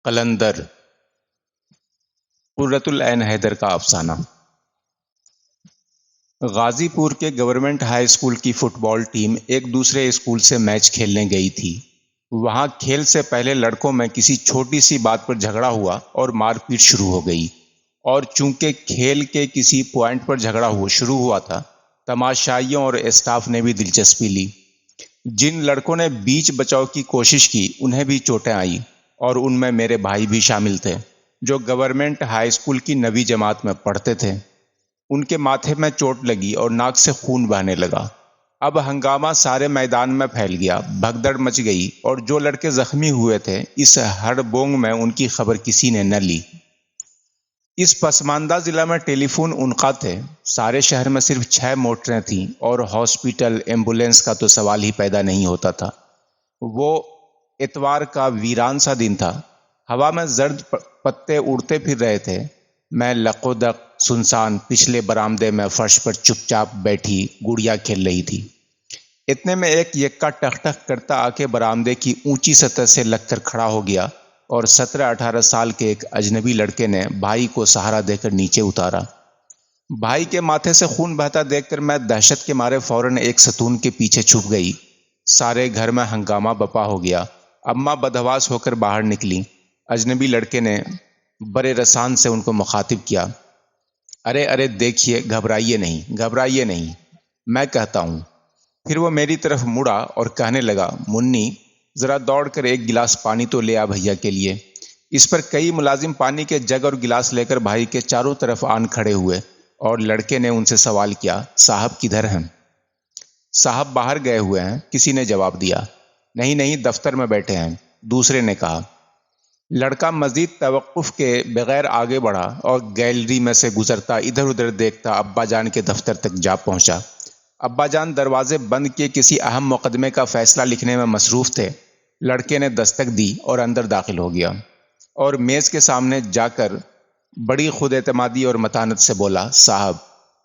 قلندر قرۃ العین حیدر کا افسانہ۔ غازی پور کے گورنمنٹ ہائی اسکول کی فٹ بال ٹیم ایک دوسرے اسکول سے میچ کھیلنے گئی تھی۔ وہاں کھیل سے پہلے لڑکوں میں کسی چھوٹی سی بات پر جھگڑا ہوا اور مار پیٹ شروع ہو گئی، اور چونکہ کھیل کے کسی پوائنٹ پر جھگڑا شروع ہوا تھا، تماشائیوں اور اسٹاف نے بھی دلچسپی لی۔ جن لڑکوں نے بیچ بچاؤ کی کوشش کی انہیں بھی چوٹیں آئیں، اور ان میں میرے بھائی بھی شامل تھے جو گورنمنٹ ہائی اسکول کی 9ویں جماعت میں پڑھتے تھے۔ ان کے ماتھے میں چوٹ لگی اور ناک سے خون بہنے لگا۔ اب ہنگامہ سارے میدان میں پھیل گیا، بھگدڑ مچ گئی، اور جو لڑکے زخمی ہوئے تھے اس ہڑبونگ میں ان کی خبر کسی نے نہ لی۔ اس پسماندہ ضلع میں ٹیلی فون انقطاع تھے۔ سارے شہر میں صرف 6 موٹریں تھیں، اور ہاسپٹل ایمبولینس کا تو سوال ہی پیدا نہیں ہوتا تھا۔ وہ اتوار کا ویران سا دن تھا۔ ہوا میں زرد پتے اڑتے پھر رہے تھے۔ میں لقودق سنسان پچھلے برآمدے میں فرش پر چپ چاپ بیٹھی گڑیا کھیل رہی تھی۔ اتنے میں ایک یکا ٹک ٹک کرتا آ کے برآمدے کی اونچی سطح سے لگ کر کھڑا ہو گیا، اور 17-18 سال کے ایک اجنبی لڑکے نے بھائی کو سہارا دے کر نیچے اتارا۔ بھائی کے ماتھے سے خون بہتا دیکھ کر میں دہشت کے مارے فوراً ایک ستون کے پیچھے چھپ گئی۔ سارے گھر میں ہنگامہ بپا ہو گیا۔ اماں بدحواس ہو کر باہر نکلی۔ اجنبی لڑکے نے بڑے رسان سے ان کو مخاطب کیا، ارے ارے دیکھیے، گھبرائیے نہیں، میں کہتا ہوں۔ پھر وہ میری طرف مڑا اور کہنے لگا، منی ذرا دوڑ کر ایک گلاس پانی تو لے آ بھیا کے لیے۔ اس پر کئی ملازم پانی کے جگ اور گلاس لے کر بھائی کے چاروں طرف آن کھڑے ہوئے، اور لڑکے نے ان سے سوال کیا، صاحب کدھر ہیں؟ صاحب باہر گئے ہوئے ہیں، کسی نے جواب دیا۔ نہیں، دفتر میں بیٹھے ہیں، دوسرے نے کہا۔ لڑکا مزید توقف کے بغیر آگے بڑھا اور گیلری میں سے گزرتا ادھر ادھر دیکھتا ابا جان کے دفتر تک جا پہنچا۔ ابا جان دروازے بند کیے کسی اہم مقدمے کا فیصلہ لکھنے میں مصروف تھے۔ لڑکے نے دستک دی اور اندر داخل ہو گیا، اور میز کے سامنے جا کر بڑی خود اعتمادی اور متانت سے بولا، صاحب،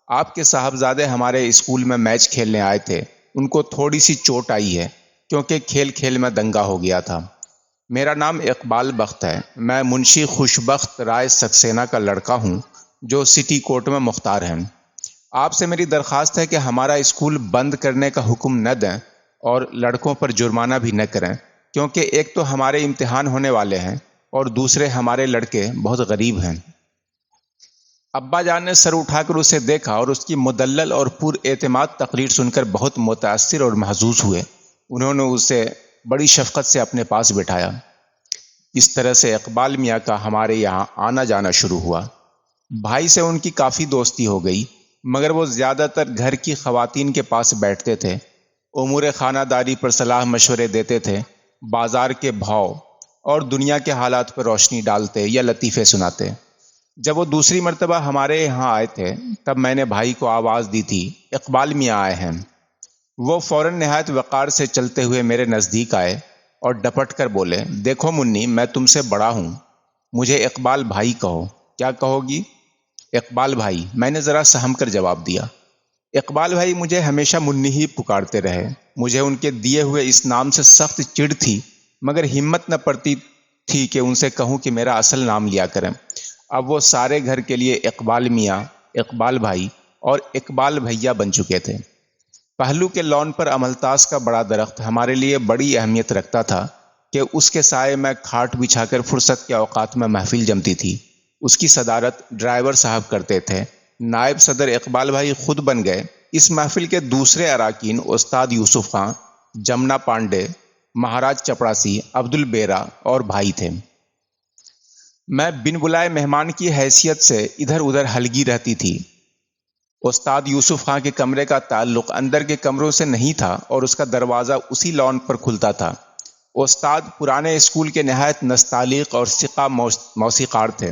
آپ کے صاحبزادے ہمارے اسکول میں میچ کھیلنے آئے تھے۔ ان کو تھوڑی سی چوٹ آئی ہے، کیونکہ کھیل میں دنگا ہو گیا تھا۔ میرا نام اقبال بخت ہے۔ میں منشی خوشبخت رائے سکسینہ کا لڑکا ہوں، جو سٹی کورٹ میں مختار ہیں۔ آپ سے میری درخواست ہے کہ ہمارا اسکول بند کرنے کا حکم نہ دیں اور لڑکوں پر جرمانہ بھی نہ کریں، کیونکہ ایک تو ہمارے امتحان ہونے والے ہیں، اور دوسرے ہمارے لڑکے بہت غریب ہیں۔ ابا جان نے سر اٹھا کر اسے دیکھا، اور اس کی مدلل اور پر اعتماد تقریر سن کر بہت متاثر اور محظوظ ہوئے۔ انہوں نے اسے بڑی شفقت سے اپنے پاس بٹھایا۔ اس طرح سے اقبال میاں کا ہمارے یہاں آنا جانا شروع ہوا۔ بھائی سے ان کی کافی دوستی ہو گئی، مگر وہ زیادہ تر گھر کی خواتین کے پاس بیٹھتے تھے، امور خانہ داری پر صلاح مشورے دیتے تھے، بازار کے بھاؤ اور دنیا کے حالات پر روشنی ڈالتے یا لطیفے سناتے۔ جب وہ دوسری مرتبہ ہمارے یہاں آئے تھے، تب میں نے بھائی کو آواز دی تھی، اقبال میاں آئے ہیں۔ وہ فوراً نہایت وقار سے چلتے ہوئے میرے نزدیک آئے اور ڈپٹ کر بولے، دیکھو منی، میں تم سے بڑا ہوں، مجھے اقبال بھائی کہو۔ کیا کہو گی؟ اقبال بھائی، میں نے ذرا سہم کر جواب دیا۔ اقبال بھائی مجھے ہمیشہ منی ہی پکارتے رہے۔ مجھے ان کے دیے ہوئے اس نام سے سخت چڑ تھی، مگر ہمت نہ پڑتی تھی کہ ان سے کہوں کہ میرا اصل نام لیا کریں۔ اب وہ سارے گھر کے لیے اقبال میاں، اقبال بھائی اور اقبال بھیا بن چکے تھے۔ پہلو کے لان پر املتاس کا بڑا درخت ہمارے لیے بڑی اہمیت رکھتا تھا کہ اس کے سائے میں کھاٹ بچھا کر فرصت کے اوقات میں محفل جمتی تھی۔ اس کی صدارت ڈرائیور صاحب کرتے تھے۔ نائب صدر اقبال بھائی خود بن گئے۔ اس محفل کے دوسرے اراکین استاد یوسف خان، جمنا پانڈے، مہاراج چپڑاسی، عبد البیرا اور بھائی تھے۔ میں بن بلائے مہمان کی حیثیت سے ادھر ادھر ہلگی رہتی تھی۔ استاد یوسف خان کے کمرے کا تعلق اندر کے کمروں سے نہیں تھا، اور اس کا دروازہ اسی لان پر کھلتا تھا۔ استاد پرانے اسکول کے نہایت نستعلیق اور ثقہ موسیقار تھے۔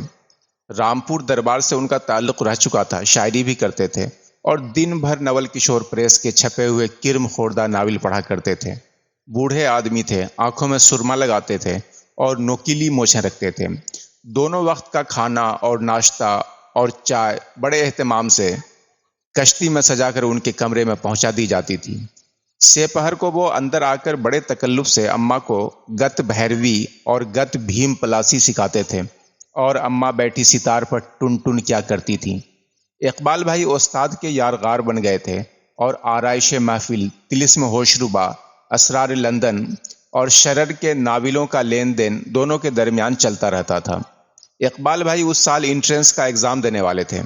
رامپور دربار سے ان کا تعلق رہ چکا تھا، شاعری بھی کرتے تھے، اور دن بھر نول کشور پریس کے چھپے ہوئے کرم خوردہ ناول پڑھا کرتے تھے۔ بوڑھے آدمی تھے، آنکھوں میں سرما لگاتے تھے اور نوکیلی مونچھیں رکھتے تھے۔ دونوں وقت کا کھانا اور ناشتہ اور چائے بڑے اہتمام سے کشتی میں سجا کر ان کے کمرے میں پہنچا دی جاتی تھی۔ سپہر کو وہ اندر آ کر بڑے تکلف سے اماں کو گت بھیروی اور گت بھیم پلاسی سکھاتے تھے، اور اماں بیٹھی ستار پر ٹن ٹن کیا کرتی تھی۔ اقبال بھائی استاد کے یارغار بن گئے تھے، اور آرائش محفل، طلسم ہوشربا، اسرار لندن اور شرر کے ناولوں کا لین دین دونوں کے درمیان چلتا رہتا تھا۔ اقبال بھائی اس سال انٹرنس کا ایگزام دینے والے تھے۔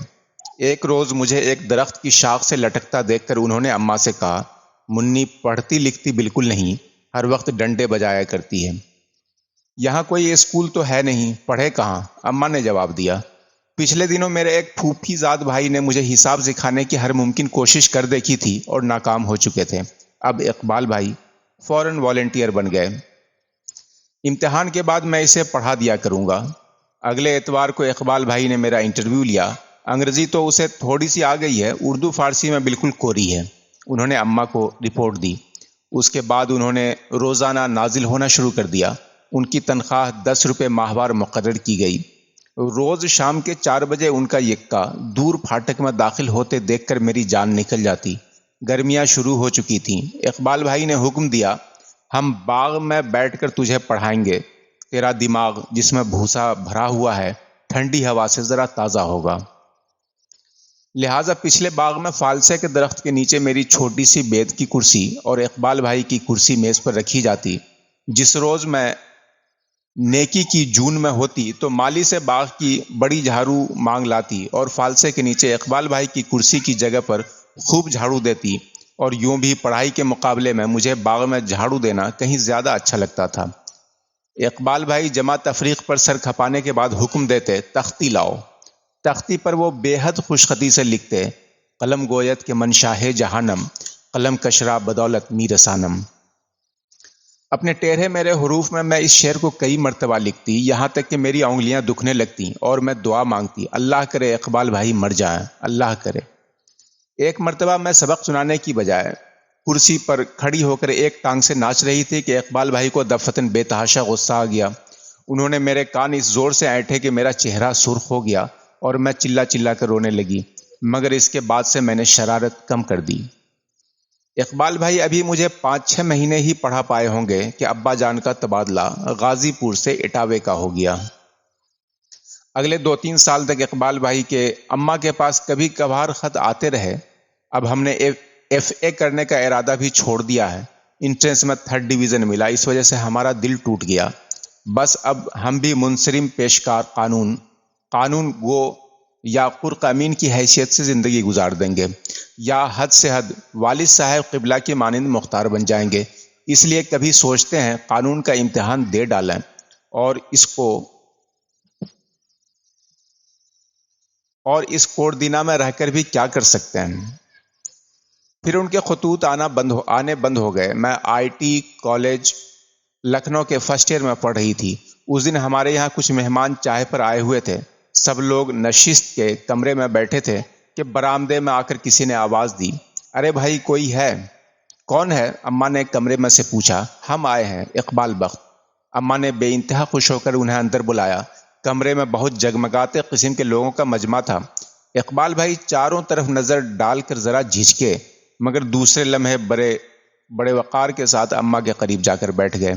ایک روز مجھے ایک درخت کی شاخ سے لٹکتا دیکھ کر انہوں نے اماں سے کہا، منی پڑھتی لکھتی بالکل نہیں، ہر وقت ڈنڈے بجایا کرتی ہے۔ یہاں کوئی اسکول تو ہے نہیں، پڑھے کہاں؟ اماں نے جواب دیا، پچھلے دنوں میرے ایک پھوپھی زاد بھائی نے مجھے حساب سکھانے کی ہر ممکن کوشش کر دیکھی تھی اور ناکام ہو چکے تھے۔ اب اقبال بھائی فوراً والنٹیئر بن گئے۔ امتحان کے بعد میں اسے پڑھا دیا کروں گا۔ اگلے اتوار کو اقبال بھائی نے میرا انٹرویو لیا۔ انگریزی تو اسے تھوڑی سی آ گئی ہے، اردو فارسی میں بالکل کوری ہے۔ انہوں نے اماں کو رپورٹ دی۔ اس کے بعد انہوں نے روزانہ نازل ہونا شروع کر دیا۔ ان کی تنخواہ 10 روپے ماہوار مقرر کی گئی۔ روز شام کے 4 بجے ان کا یکا دور پھاٹک میں داخل ہوتے دیکھ کر میری جان نکل جاتی۔ گرمیاں شروع ہو چکی تھیں۔ اقبال بھائی نے حکم دیا، ہم باغ میں بیٹھ کر تجھے پڑھائیں گے، تیرا دماغ جس میں بھوسا بھرا ہوا ہے ٹھنڈی ہوا سے ذرا تازہ ہوگا۔ لہٰذا پچھلے باغ میں فالسے کے درخت کے نیچے میری چھوٹی سی بید کی کرسی اور اقبال بھائی کی کرسی میز پر رکھی جاتی۔ جس روز میں نیکی کی جون میں ہوتی تو مالی سے باغ کی بڑی جھاڑو مانگ لاتی اور فالسے کے نیچے اقبال بھائی کی کرسی کی جگہ پر خوب جھاڑو دیتی، اور یوں بھی پڑھائی کے مقابلے میں مجھے باغ میں جھاڑو دینا کہیں زیادہ اچھا لگتا تھا۔ اقبال بھائی جمع تفریق پر سر کھپانے کے بعد حکم دیتے، تختی لاؤ۔ تختی پر وہ بے حد خوشخطی سے لکھتے، قلم گویت کے منشاہ جہانم، قلم کشرا بدولت میر سانم۔ اپنے ٹیڑھے میرے حروف میں اس شعر کو کئی مرتبہ لکھتی، یہاں تک کہ میری انگلیاں دکھنے لگتی اور میں دعا مانگتی، اللہ کرے اقبال بھائی مر جائیں، اللہ کرے۔ ایک مرتبہ میں سبق سنانے کی بجائے کرسی پر کھڑی ہو کر ایک ٹانگ سے ناچ رہی تھی کہ اقبال بھائی کو دفتن بے تحاشا غصہ آ گیا۔ انہوں نے میرے کان اس زور سے اینٹھے کہ میرا چہرہ سرخ ہو گیا اور میں چلا چلا کر رونے لگی، مگر اس کے بعد سے میں نے شرارت کم کر دی۔ اقبال بھائی ابھی مجھے 5-6 مہینے ہی پڑھا پائے ہوں گے کہ ابا جان کا تبادلہ غازی پور سے اٹاوے کا ہو گیا۔ اگلے 2-3 سال تک اقبال بھائی کے اماں کے پاس کبھی کبھار خط آتے رہے۔ اب ہم نے ایف اے کرنے کا ارادہ بھی چھوڑ دیا ہے۔ انٹرنس میں 3rd ڈویژن ملا، اس وجہ سے ہمارا دل ٹوٹ گیا۔ بس اب ہم بھی منصرم پیشکار قانون گو یا قرق امین کی حیثیت سے زندگی گزار دیں گے، یا حد سے حد والد صاحب قبلہ کے مانند مختار بن جائیں گے۔ اس لیے کبھی سوچتے ہیں قانون کا امتحان دے ڈالیں، اور اس کوردینہ میں رہ کر بھی کیا کر سکتے ہیں۔ پھر ان کے خطوط آنے بند ہو گئے۔ میں IIT کالج لکھنؤ کے 1st ایئر میں پڑھ رہی تھی۔ اس دن ہمارے یہاں کچھ مہمان چائے پر آئے ہوئے تھے۔ سب لوگ نشست کے کمرے میں بیٹھے تھے کہ برآمدے میں آ کر کسی نے آواز دی، ارے بھائی کوئی ہے؟ کون ہے؟ اماں نے کمرے میں سے پوچھا۔ ہم آئے ہیں، اقبال بخت۔ اماں نے بے انتہا خوش ہو کر انہیں اندر بلایا۔ کمرے میں بہت جگمگاتے قسم کے لوگوں کا مجمع تھا۔ اقبال بھائی چاروں طرف نظر ڈال کر ذرا جھجکے، مگر دوسرے لمحے بڑے وقار کے ساتھ اماں کے قریب جا کر بیٹھ گئے۔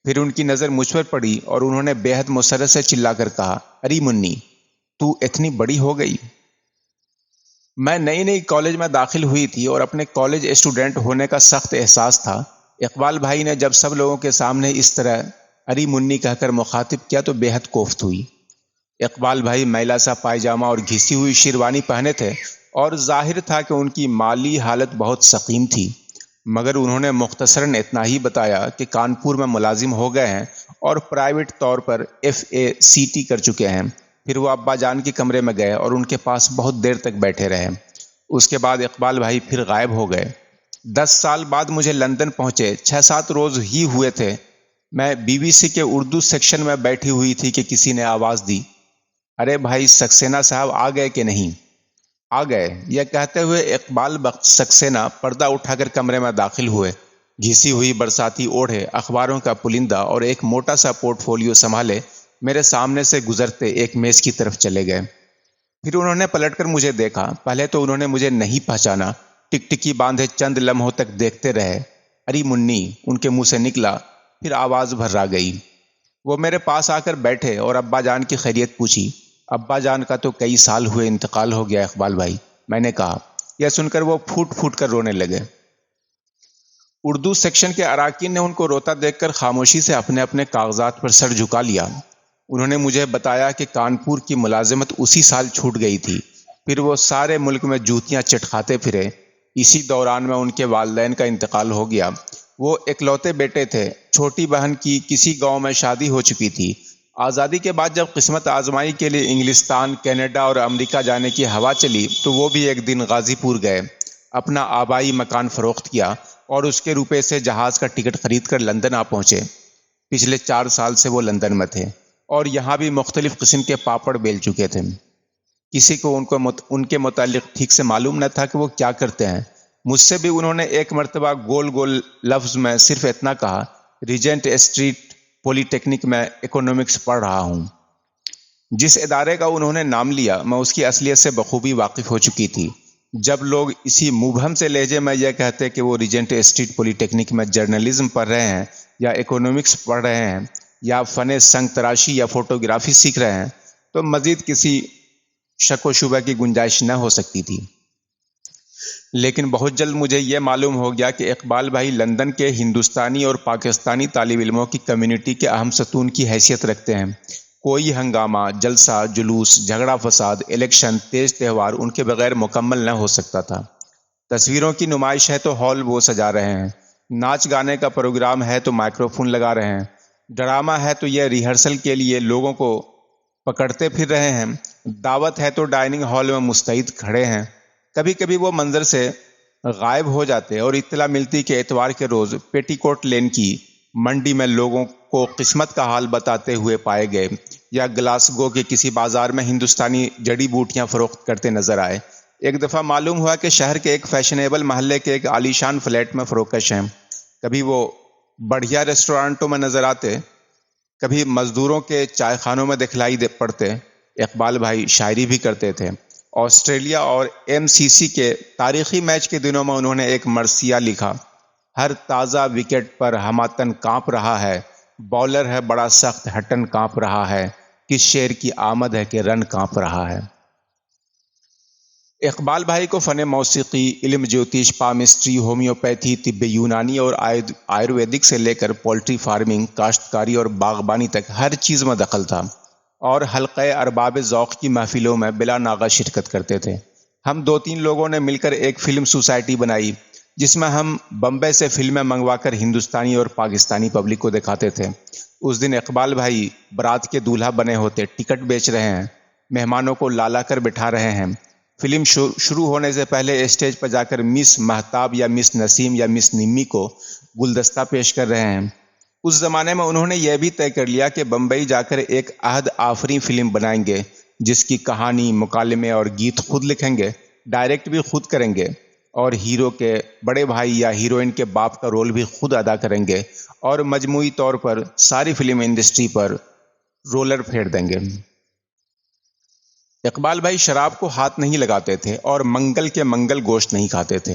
پھر ان کی نظر مجھ پر پڑی اور انہوں نے بے حد مسرت سے چلا کر کہا، اری منی، تو اتنی بڑی ہو گئی۔ میں نئی کالج میں داخل ہوئی تھی اور اپنے کالج اسٹوڈنٹ ہونے کا سخت احساس تھا۔ اقبال بھائی نے جب سب لوگوں کے سامنے اس طرح اری منی کہہ کر مخاطب کیا تو بے حد کوفت ہوئی۔ اقبال بھائی میلا سا پائجامہ اور گھسی ہوئی شیروانی پہنے تھے اور ظاہر تھا کہ ان کی مالی حالت بہت سقیم تھی، مگر انہوں نے مختصراً اتنا ہی بتایا کہ کانپور میں ملازم ہو گئے ہیں اور پرائیویٹ طور پر FACT کر چکے ہیں۔ پھر وہ ابا جان کے کمرے میں گئے اور ان کے پاس بہت دیر تک بیٹھے رہے۔ اس کے بعد اقبال بھائی پھر غائب ہو گئے۔ 10 سال بعد مجھے لندن پہنچے 6-7 روز ہی ہوئے تھے، میں BBC کے اردو سیکشن میں بیٹھی ہوئی تھی کہ کسی نے آواز دی، ارے بھائی سکسینہ صاحب آ گئے کہ نہیں؟ آ گئے، یہ کہتے ہوئے اقبال بخت سکسینہ پردہ اٹھا کر کمرے میں داخل ہوئے۔ گھسی ہوئی برساتی اوڑھے، اخباروں کا پلندہ اور ایک موٹا سا پورٹ فولیو سنبھالے میرے سامنے سے گزرتے ایک میز کی طرف چلے گئے۔ پھر انہوں نے پلٹ کر مجھے دیکھا۔ پہلے تو انہوں نے مجھے نہیں پہچانا، ٹکٹکی باندھے چند لمحوں تک دیکھتے رہے۔ اری منی ان کے منہ سے نکلا، پھر آواز بھرا گئی۔ وہ میرے پاس آ کر بیٹھے اور ابا جان کی خیریت پوچھی۔ ابا جان کا تو کئی سال ہوئے انتقال ہو گیا اقبال بھائی، میں نے کہا۔ یہ سن کر وہ پھوٹ پھوٹ کر رونے لگے۔ اردو سیکشن کے اراکین نے ان کو روتا دیکھ کر خاموشی سے اپنے اپنے کاغذات پر سر جھکا لیا۔ انہوں نے مجھے بتایا کہ کانپور کی ملازمت اسی سال چھوٹ گئی تھی، پھر وہ سارے ملک میں جوتیاں چٹکھاتے پھرے۔ اسی دوران میں ان کے والدین کا انتقال ہو گیا۔ وہ اکلوتے بیٹے تھے۔ چھوٹی بہن کی کسی گاؤں میں شادی ہو چکی تھی۔ آزادی کے بعد جب قسمت آزمائی کے لیے انگلستان، کینیڈا اور امریکہ جانے کی ہوا چلی تو وہ بھی ایک دن غازی پور گئے، اپنا آبائی مکان فروخت کیا اور اس کے روپے سے جہاز کا ٹکٹ خرید کر لندن آ پہنچے۔ پچھلے 4 سال سے وہ لندن میں تھے اور یہاں بھی مختلف قسم کے پاپڑ بیل چکے تھے۔ کسی کو ان کے متعلق ٹھیک سے معلوم نہ تھا کہ وہ کیا کرتے ہیں۔ مجھ سے بھی انہوں نے ایک مرتبہ گول گول لفظ میں صرف اتنا کہا، ریجنٹ اسٹریٹ پولی ٹیکنک میں اکنامکس پڑھ رہا ہوں۔ جس ادارے کا انہوں نے نام لیا میں اس کی اصلیت سے بخوبی واقف ہو چکی تھی۔ جب لوگ اسی مبہم سے لہجے میں یہ کہتے کہ وہ ریجنٹ اسٹریٹ پولی ٹیکنک میں جرنلزم پڑھ رہے ہیں یا اکنامکس پڑھ رہے ہیں یا فن سنگ تراشی یا فوٹوگرافی سیکھ رہے ہیں تو مزید کسی شک و شبہ کی گنجائش نہ ہو سکتی تھی۔ لیکن بہت جلد مجھے یہ معلوم ہو گیا کہ اقبال بھائی لندن کے ہندوستانی اور پاکستانی طالب علموں کی کمیونٹی کے اہم ستون کی حیثیت رکھتے ہیں۔ کوئی ہنگامہ، جلسہ، جلوس، جھگڑا فساد، الیکشن، تیز تہوار ان کے بغیر مکمل نہ ہو سکتا تھا۔ تصویروں کی نمائش ہے تو ہال وہ سجا رہے ہیں، ناچ گانے کا پروگرام ہے تو مائکرو فون لگا رہے ہیں، ڈرامہ ہے تو یہ ریہرسل کے لیے لوگوں کو پکڑتے پھر رہے ہیں، دعوت ہے تو ڈائننگ ہال میں مستعد کھڑے ہیں۔ کبھی کبھی وہ منظر سے غائب ہو جاتے اور اطلاع ملتی کہ اتوار کے روز پیٹی کوٹ لین کی منڈی میں لوگوں کو قسمت کا حال بتاتے ہوئے پائے گئے یا گلاسگو کے کسی بازار میں ہندوستانی جڑی بوٹیاں فروخت کرتے نظر آئے۔ ایک دفعہ معلوم ہوا کہ شہر کے ایک فیشنیبل محلے کے ایک عالیشان فلیٹ میں فروکش ہیں۔ کبھی وہ بڑھیا ریسٹورانٹوں میں نظر آتے، کبھی مزدوروں کے چائے خانوں میں دکھلائی پڑتے۔ اقبال بھائی شاعری بھی کرتے تھے۔ آسٹریلیا اور ایم سی سی کے تاریخی میچ کے دنوں میں انہوں نے ایک مرثیہ لکھا، ہر تازہ وکٹ پر ہماتن کانپ رہا ہے، بولر ہے بڑا سخت ہٹن کانپ رہا ہے، کس شیر کی آمد ہے کہ رن کانپ رہا ہے۔ اقبال بھائی کو فن موسیقی، علم جیوتش، پامسٹری، ہومیوپیتھی، طب یونانی اور آیورویدک سے لے کر پولٹری فارمنگ، کاشتکاری اور باغبانی تک ہر چیز میں دخل تھا اور حلقہ ارباب ذوق کی محفلوں میں بلا ناغہ شرکت کرتے تھے۔ ہم 2-3 لوگوں نے مل کر ایک فلم سوسائٹی بنائی جس میں ہم بمبئی سے فلمیں منگوا کر ہندوستانی اور پاکستانی پبلک کو دکھاتے تھے۔ اس دن اقبال بھائی برات کے دولہا بنے ہوتے، ٹکٹ بیچ رہے ہیں، مہمانوں کو لالا کر بٹھا رہے ہیں۔ فلم شروع ہونے سے پہلے اسٹیج پر جا کر مس مہتاب یا مس نسیم یا مس نمی کو گلدستہ پیش کر رہے ہیں۔ اس زمانے میں انہوں نے یہ بھی طے کر لیا کہ بمبئی جا کر ایک عہد آفریں فلم بنائیں گے جس کی کہانی، مکالمے اور گیت خود لکھیں گے، ڈائریکٹ بھی خود کریں گے اور ہیرو کے بڑے بھائی یا ہیروئن کے باپ کا رول بھی خود ادا کریں گے اور مجموعی طور پر ساری فلم انڈسٹری پر رولر پھیر دیں گے۔ اقبال بھائی شراب کو ہاتھ نہیں لگاتے تھے اور منگل کے منگل گوشت نہیں کھاتے تھے۔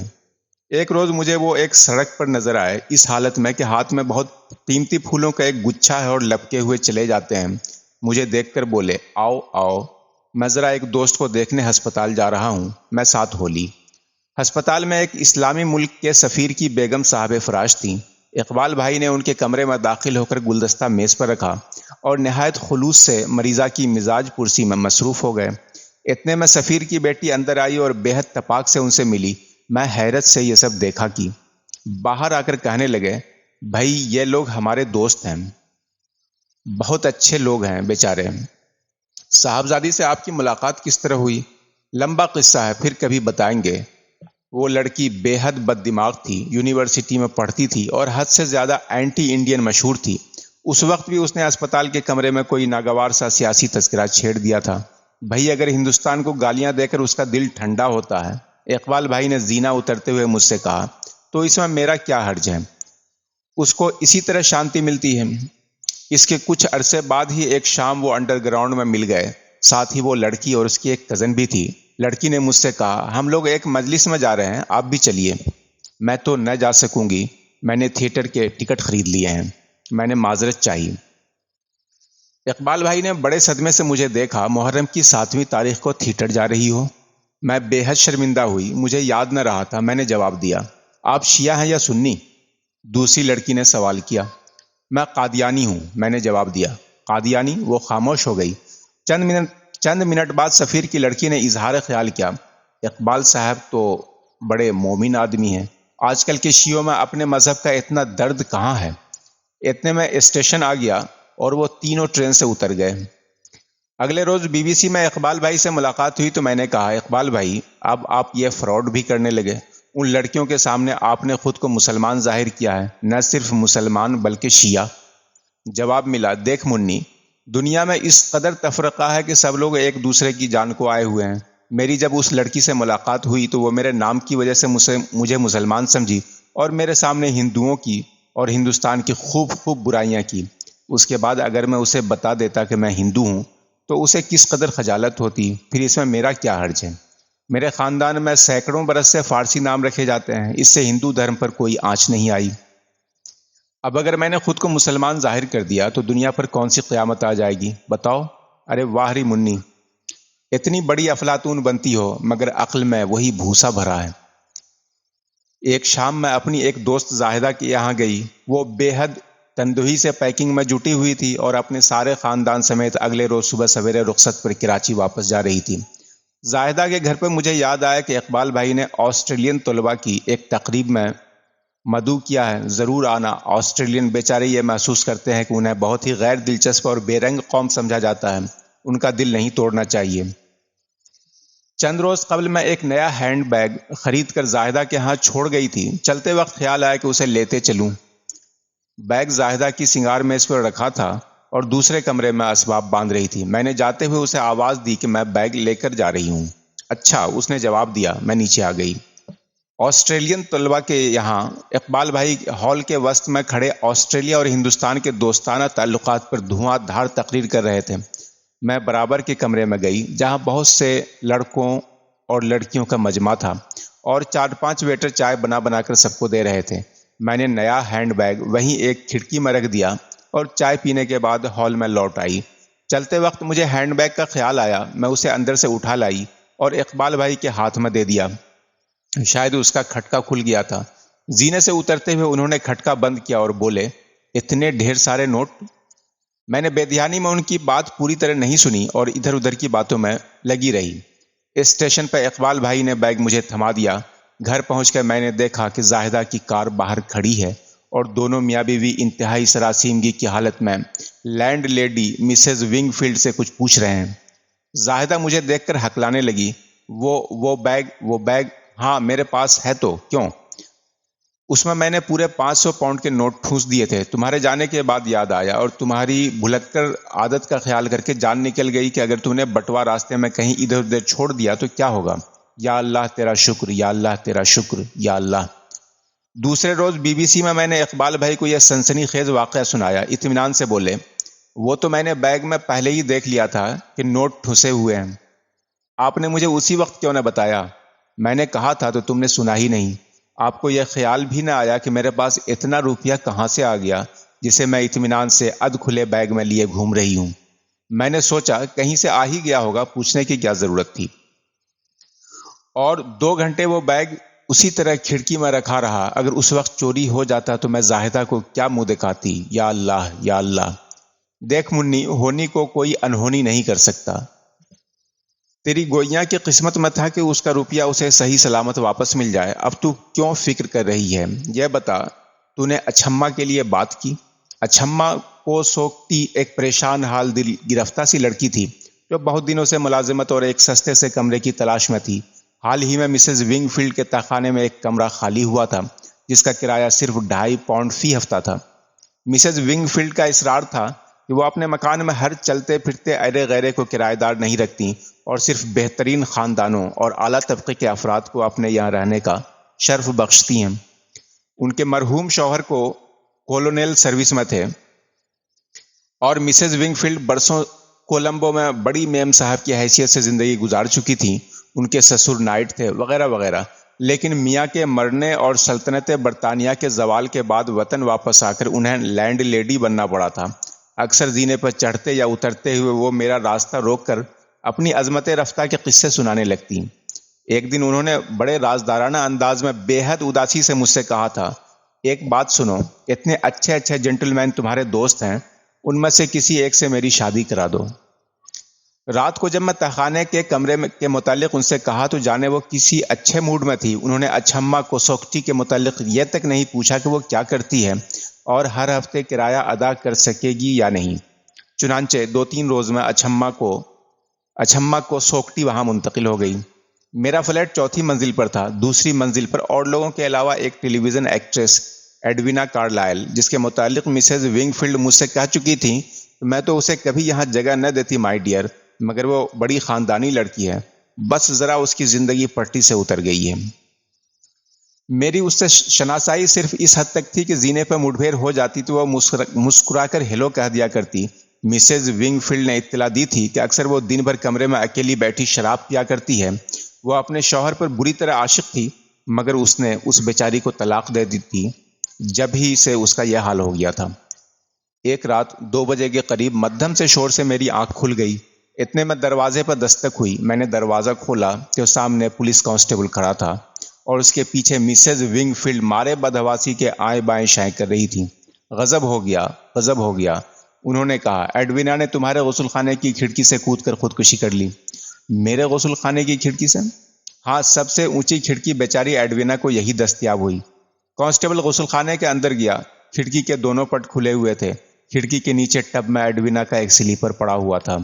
ایک روز مجھے وہ ایک سڑک پر نظر آئے اس حالت میں کہ ہاتھ میں بہت قیمتی پھولوں کا ایک گچھا ہے اور لپکے ہوئے چلے جاتے ہیں۔ مجھے دیکھ کر بولے، آؤ آؤ، میں ذرا ایک دوست کو دیکھنے ہسپتال جا رہا ہوں۔ میں ساتھ ہو لی۔ ہسپتال میں ایک اسلامی ملک کے سفیر کی بیگم صاحب فراش تھیں۔ اقبال بھائی نے ان کے کمرے میں داخل ہو کر گلدستہ میز پر رکھا اور نہایت خلوص سے مریضہ کی مزاج پرسی میں مصروف ہو گئے۔ اتنے میں سفیر کی بیٹی اندر آئی اور بے حد تپاک سے ان سے ملی۔ میں حیرت سے یہ سب دیکھا کی باہر آ کر کہنے لگے، بھائی یہ لوگ ہمارے دوست ہیں، بہت اچھے لوگ ہیں بیچارے۔ صاحبزادی سے آپ کی ملاقات کس طرح ہوئی؟ لمبا قصہ ہے، پھر کبھی بتائیں گے۔ وہ لڑکی بے حد بد دماغ تھی، یونیورسٹی میں پڑھتی تھی اور حد سے زیادہ اینٹی انڈین مشہور تھی۔ اس وقت بھی اس نے اسپتال کے کمرے میں کوئی ناگوار سا سیاسی تذکرہ چھیڑ دیا تھا۔ بھائی اگر ہندوستان کو گالیاں دے کر اس کا دل ٹھنڈا ہوتا ہے، اقبال بھائی نے زینہ اترتے ہوئے مجھ سے کہا، تو اس میں میرا کیا حرج ہے؟ اس کو اسی طرح شانتی ملتی ہے۔ اس کے کچھ عرصے بعد ہی ایک شام وہ انڈر گراؤنڈ میں مل گئے، ساتھ ہی وہ لڑکی اور اس کی ایک کزن بھی تھی۔ لڑکی نے مجھ سے کہا ہم لوگ ایک مجلس میں جا رہے ہیں، آپ بھی چلیے۔ میں تو نہ جا سکوں گی، میں نے تھیٹر کے ٹکٹ خرید لیے ہیں، میں نے معذرت چاہی۔ اقبال بھائی نے بڑے صدمے سے مجھے دیکھا۔ محرم کی 7ویں تاریخ کو تھیٹر جا رہی ہو؟ میں بے حد شرمندہ ہوئی، مجھے یاد نہ رہا تھا۔ میں نے جواب دیا، آپ شیعہ ہیں یا سنی؟ دوسری لڑکی نے سوال کیا۔ میں قادیانی ہوں، میں نے جواب دیا۔ قادیانی؟ وہ خاموش ہو گئی۔ چند منٹ بعد سفیر کی لڑکی نے اظہار خیال کیا، اقبال صاحب تو بڑے مومن آدمی ہیں، آج کل کے شیعوں میں اپنے مذہب کا اتنا درد کہاں ہے؟ اتنے میں اسٹیشن آ گیا اور وہ تینوں ٹرین سے اتر گئے۔ اگلے روز BBC میں اقبال بھائی سے ملاقات ہوئی تو میں نے کہا، اقبال بھائی اب آپ یہ فراڈ بھی کرنے لگے، ان لڑکیوں کے سامنے آپ نے خود کو مسلمان ظاہر کیا ہے، نہ صرف مسلمان بلکہ شیعہ۔ جواب ملا، دیکھ منی، دنیا میں اس قدر تفرقہ ہے کہ سب لوگ ایک دوسرے کی جان کو آئے ہوئے ہیں۔ میری جب اس لڑکی سے ملاقات ہوئی تو وہ میرے نام کی وجہ سے مجھے مسلمان سمجھی اور میرے سامنے ہندوؤں کی اور ہندوستان کی خوب برائیاں کی۔ اس کے بعد اگر میں اسے بتا دیتا کہ میں ہندو ہوں تو اسے کس قدر خجالت ہوتی، پھر اس میں میرا کیا حرج ہے؟ میرے خاندان میں سینکڑوں برس سے فارسی نام رکھے جاتے ہیں، اس سے ہندو دھرم پر کوئی آنچ نہیں آئی۔ اب اگر میں نے خود کو مسلمان ظاہر کر دیا تو دنیا پر کون سی قیامت آ جائے گی بتاؤ؟ ارے واہ ری منی، اتنی بڑی افلاطون بنتی ہو مگر عقل میں وہی بھوسا بھرا ہے۔ ایک شام میں اپنی ایک دوست زاہدہ کے یہاں گئی۔ وہ بے حد تندہی سے پیکنگ میں جٹی ہوئی تھی اور اپنے سارے خاندان سمیت اگلے روز صبح سویرے رخصت پر کراچی واپس جا رہی تھی۔ زاہدہ کے گھر پہ مجھے یاد آیا کہ اقبال بھائی نے آسٹریلین طلباء کی ایک تقریب میں مدعو کیا ہے، ضرور آنا۔ آسٹریلین بیچارے یہ محسوس کرتے ہیں کہ انہیں بہت ہی غیر دلچسپ اور بے رنگ قوم سمجھا جاتا ہے، ان کا دل نہیں توڑنا چاہیے۔ چند روز قبل میں ایک نیا ہینڈ بیگ خرید کر زاہدہ کے ہاں چھوڑ گئی تھی۔ چلتے وقت خیال آیا کہ اسے لیتے چلوں۔ بیگ زاہدہ کی سنگار میز پر رکھا تھا اور دوسرے کمرے میں اسباب باندھ رہی تھی۔ میں نے جاتے ہوئے اسے آواز دی کہ میں بیگ لے کر جا رہی ہوں۔ اچھا، اس نے جواب دیا۔ میں نیچے آ گئی۔ آسٹریلین طلباء کے یہاں اقبال بھائی ہال کے وسط میں کھڑے آسٹریلیا اور ہندوستان کے دوستانہ تعلقات پر دھواں دھار تقریر کر رہے تھے۔ میں برابر کے کمرے میں گئی جہاں بہت سے لڑکوں اور لڑکیوں کا مجمع تھا اور 4-5 ویٹر چائے بنا کر سب کو دے رہے تھے۔ میں نے نیا ہینڈ بیگ وہیں ایک کھڑکی میں رکھ دیا اور چائے پینے کے بعد ہال میں لوٹ آئی۔ چلتے وقت مجھے ہینڈ بیگ کا خیال آیا، میں اسے اندر سے اٹھا لائی اور اقبال بھائی کے ہاتھ میں دے دیا۔ شاید اس کا کھٹکا کھل گیا تھا۔ زینے سے اترتے ہوئے انہوں نے کھٹکا بند کیا اور بولے، اتنے ڈھیر سارے نوٹ؟ میں نے بے دھیانی میں ان کی بات پوری طرح نہیں سنی اور ادھر ادھر کی باتوں میں لگی رہی۔ اسٹیشن پہ اقبال بھائی نے بیگ مجھے تھما دیا۔ گھر پہنچ کر میں نے دیکھا کہ زاہدہ کی کار باہر کھڑی ہے اور دونوں میاں بیوی انتہائی سراسیمگی کی حالت میں landlady Mrs Wingfield سے کچھ پوچھ رہے ہیں۔ زاہدہ مجھے دیکھ کر ہکلانے لگی، وہ بیگ، ہاں میرے پاس ہے تو کیوں؟ اس میں نے پورے 500 پاؤنڈ کے نوٹ ٹھونس دیے تھے، تمہارے جانے کے بعد یاد آیا اور تمہاری بھلکڑ عادت کا خیال کر کے جان نکل گئی کہ اگر تم نے بٹوا راستے میں کہیں ادھر ادھر چھوڑ دیا تو کیا ہوگا؟ یا اللہ تیرا شکر، یا اللہ تیرا شکر، یا اللہ۔ دوسرے روز BBC میں نے اقبال بھائی کو یہ سنسنی خیز واقعہ سنایا۔ اطمینان سے بولے، وہ تو میں نے بیگ میں پہلے ہی دیکھ لیا تھا کہ نوٹ ٹھنسے ہوئے ہیں، آپ نے مجھے اسی وقت کیوں نہ بتایا؟ میں نے کہا تھا تو تم نے سنا ہی نہیں۔ آپ کو یہ خیال بھی نہ آیا کہ میرے پاس اتنا روپیہ کہاں سے آ گیا جسے میں اطمینان سے ادھ کھلے بیگ میں لیے گھوم رہی ہوں؟ میں نے سوچا کہیں سے آ ہی گیا ہوگا، پوچھنے کی کیا ضرورت تھی؟ اور 2 گھنٹے وہ بیگ اسی طرح کھڑکی میں رکھا رہا۔ اگر اس وقت چوری ہو جاتا تو میں زاہدہ کو کیا منہ دکھاتی؟ یا اللہ، یا اللہ۔ دیکھ منی، ہونی کو کوئی انہونی نہیں کر سکتا۔ تیری گوئیاں کی قسمت میں تھا کہ اس کا روپیہ اسے صحیح سلامت واپس مل جائے۔ اب تو کیوں فکر کر رہی ہے؟ یہ بتا، تو نے اچھما کے لیے بات کی؟ اچھما کو سوکتی ایک پریشان حال دل گرفتہ سی لڑکی تھی جو بہت دنوں سے ملازمت اور ایک سستے سے کمرے کی تلاش میں تھی۔ حال ہی میں مسز ونگ فیلڈ کے تہخانے میں ایک کمرہ خالی ہوا تھا جس کا کرایہ صرف 2.5 پاؤنڈ فی ہفتہ تھا۔ مسز ونگ فیلڈ کا اصرار تھا کہ وہ اپنے مکان میں ہر چلتے پھرتے ایرے غیرے کو کرایہ دار نہیں رکھتی اور صرف بہترین خاندانوں اور اعلیٰ طبقے کے افراد کو اپنے یہاں رہنے کا شرف بخشتی ہیں۔ ان کے مرحوم شوہر کو کولونیل سروس میں تھے اور مسز ونگ فیلڈ برسوں کولمبو میں بڑی میم صاحب کی حیثیت سے زندگی گزار چکی تھیں، ان کے سسر نائٹ تھے وغیرہ وغیرہ، لیکن میاں کے مرنے اور سلطنت برطانیہ کے زوال کے بعد وطن واپس آ کر انہیں لینڈ لیڈی بننا پڑا تھا۔ اکثر زینے پر چڑھتے یا اترتے ہوئے وہ میرا راستہ روک کر اپنی عظمت رفتہ کے قصے سنانے لگتی۔ ایک دن انہوں نے بڑے رازدارانہ انداز میں بے حد اداسی سے مجھ سے کہا تھا، ایک بات سنو، اتنے اچھے اچھے جنٹل مین تمہارے دوست ہیں، ان میں سے کسی ایک سے میری شادی کرا دو۔ رات کو جب میں تہخانے کے کمرے کے متعلق ان سے کہا تو جانے وہ کسی اچھے موڈ میں تھی، انہوں نے اچھمّا کوسوکٹی کے متعلق یہ تک نہیں پوچھا کہ وہ کیا کرتی ہے اور ہر ہفتے کرایہ ادا کر سکے گی یا نہیں۔ چنانچہ 2-3 روز میں اچھمّا کوسوکٹی وہاں منتقل ہو گئی۔ میرا فلیٹ 4تھی منزل پر تھا۔ دوسری منزل پر اور لوگوں کے علاوہ ایک ٹیلی ویژن ایکٹریس ایڈوینا کارلائل، جس کے متعلق مسز ونگ فیلڈ مجھ سے کہہ چکی تھی میں تو اسے کبھی یہاں جگہ نہ دیتی مائی ڈیئر، مگر وہ بڑی خاندانی لڑکی ہے، بس ذرا اس کی زندگی پٹی سے اتر گئی ہے۔ میری اس سے شناسائی صرف اس حد تک تھی کہ زینے پر مٹبھیڑ ہو جاتی تو وہ مسکرا کر ہیلو کہہ دیا کرتی۔ مسز ونگ فیلڈ نے اطلاع دی تھی کہ اکثر وہ دن بھر کمرے میں اکیلی بیٹھی شراب پیا کرتی ہے۔ وہ اپنے شوہر پر بری طرح عاشق تھی، مگر اس نے اس بیچاری کو طلاق دے دی تھی جب ہی سے اس کا یہ حال ہو گیا تھا۔ ایک رات 2 بجے کے قریب مدھم سے شور سے میری آنکھ کھل گئی۔ اتنے میں دروازے پر دستک ہوئی۔ میں نے دروازہ کھولا تو سامنے پولیس کانسٹیبل کھڑا تھا اور اس کے پیچھے مسز ونگ فیلڈ مارے بدحواسی کے آئیں بائیں شائیں کر رہی تھی۔ غضب ہو گیا، انہوں نے کہا، ایڈوینا نے تمہارے غسل خانے کی کھڑکی سے کود کر خودکشی کر لی۔ میرے غسل خانے کی کھڑکی سے؟ ہاں، سب سے اونچی کھڑکی بیچاری ایڈوینا کو یہی دستیاب ہوئی۔ کانسٹیبل غسل خانے کے اندر گیا۔ کھڑکی کے دونوں پٹ کھلے ہوئے تھے۔ کھڑکی کے نیچے ٹب میں ایڈوینا کا ایک سلیپر پڑا ہوا تھا۔